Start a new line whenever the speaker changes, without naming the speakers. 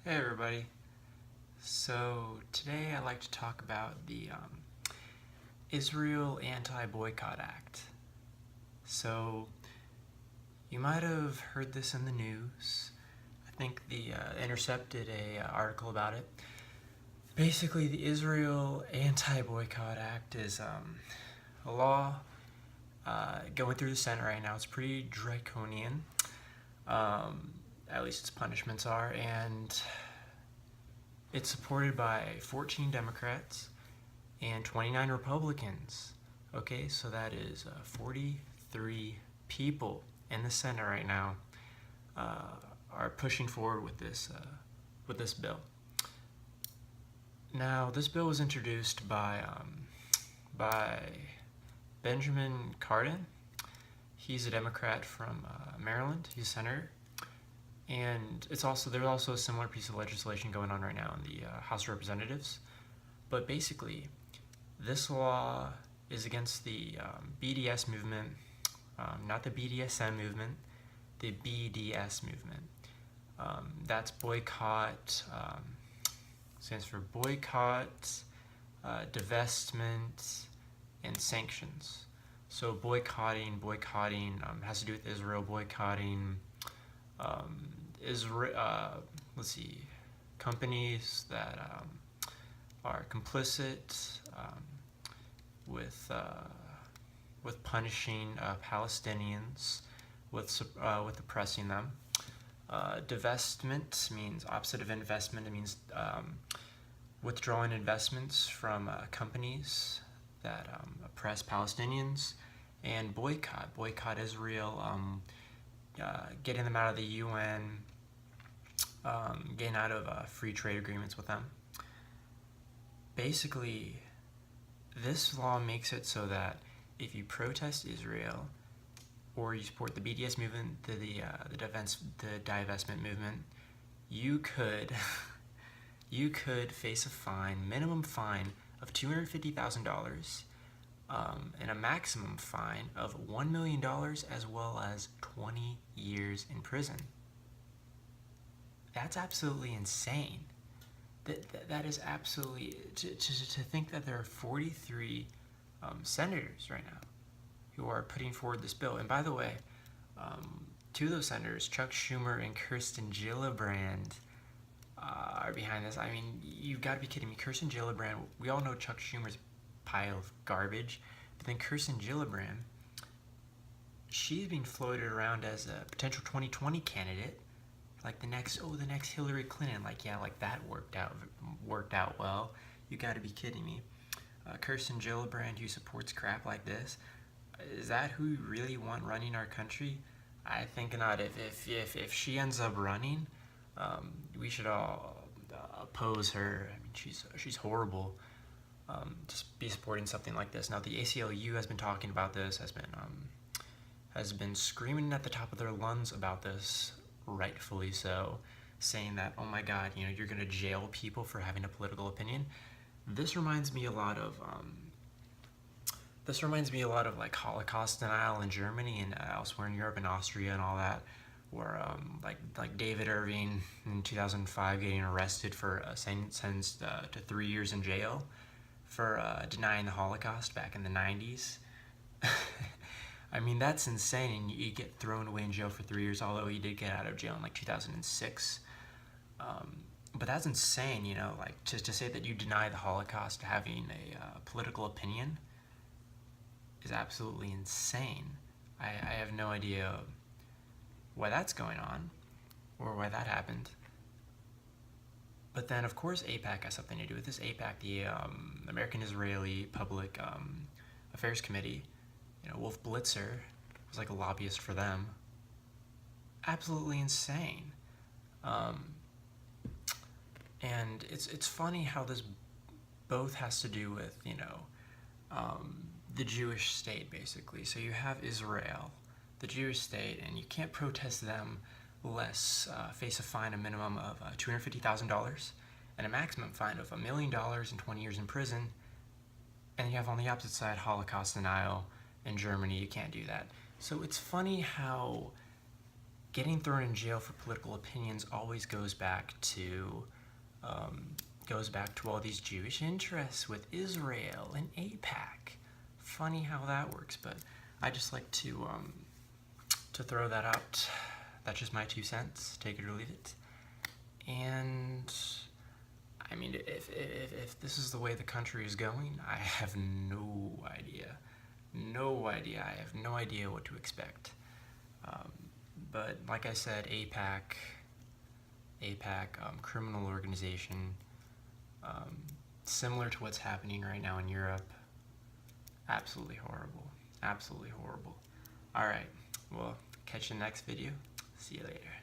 Hey everybody. So today I'd like to talk about the Israel Anti-Boycott Act. So you might have heard this in the news. I think the Intercept did a article about it. Basically, the Israel Anti-Boycott Act is a law going through the Senate right now. It's pretty draconian. At least its punishments are, and it's supported by 14 Democrats and 29 Republicans. Okay, so that is 43 people in the Senate right now are pushing forward with this bill. Now, this bill was introduced by Benjamin Cardin. He's a Democrat from Maryland. He's a senator. And there's also a similar piece of legislation going on right now in the House of Representatives. But basically, this law is against the BDS movement, not the BDSM movement, the BDS movement. That's boycott, stands for boycott, divestment, and sanctions. So boycotting has to do with Israel boycotting companies that are complicit with punishing Palestinians, with oppressing them. Divestment means opposite of investment. It means withdrawing investments from companies that oppress Palestinians, and boycott Israel. Getting them out of the UN, getting out of free trade agreements with them. Basically, this law makes it so that if you protest Israel or you support the BDS movement, the divestment movement, you could face a minimum fine of $250,000. And a maximum fine of $1 million, as well as 20 years in prison. That's absolutely insane. That is absolutely, to think that there are 43 senators right now who are putting forward this bill. And by the way, two of those senators, Chuck Schumer and Kirsten Gillibrand, are behind this. I mean, you've got to be kidding me. Kirsten Gillibrand, we all know Chuck Schumer's pile of garbage, but then Kirsten Gillibrand, she's being floated around as a potential 2020 candidate, like the next Hillary Clinton. Like, yeah, like that worked out well. You got to be kidding me. Kirsten Gillibrand, who supports crap like this, is that who you really want running our country? I think not. If she ends up running, we should all oppose her. I mean, she's horrible. Just be supporting something like this. Now, the ACLU has been talking about this, has been screaming at the top of their lungs about this, rightfully so, saying that, oh my God, you're going to jail people for having a political opinion. This reminds me a lot of like Holocaust denial in Germany and elsewhere in Europe and Austria and all that, where like David Irving in 2005 getting arrested for sentenced to 3 years in jail for denying the Holocaust back in the 90s. I mean, that's insane, and you get thrown away in jail for 3 years, although he did get out of jail in like 2006. But that's insane, like to say that you deny the Holocaust having a political opinion is absolutely insane. I have no idea why that's going on or why that happened. But then, of course, AIPAC has something to do with this. AIPAC, the American-Israeli Public Affairs Committee, Wolf Blitzer was like a lobbyist for them. Absolutely insane. And it's funny how this both has to do with, the Jewish state, basically. So you have Israel, the Jewish state, and you can't protest them less face a fine, a minimum of $250,000 and a maximum fine of $1 million and 20 years in prison. And you have on the opposite side Holocaust denial in Germany. You can't do that. So it's funny how getting thrown in jail for political opinions always goes back to all these Jewish interests with Israel and AIPAC. Funny how that works, but I just like to throw that out. That's just my 2 cents. Take it or leave it. And I mean, if this is the way the country is going, I have no idea. No idea. I have no idea what to expect. But like I said, AIPAC, criminal organization, similar to what's happening right now in Europe. Absolutely horrible. Absolutely horrible. All right. Well, catch you in the next video. See you later.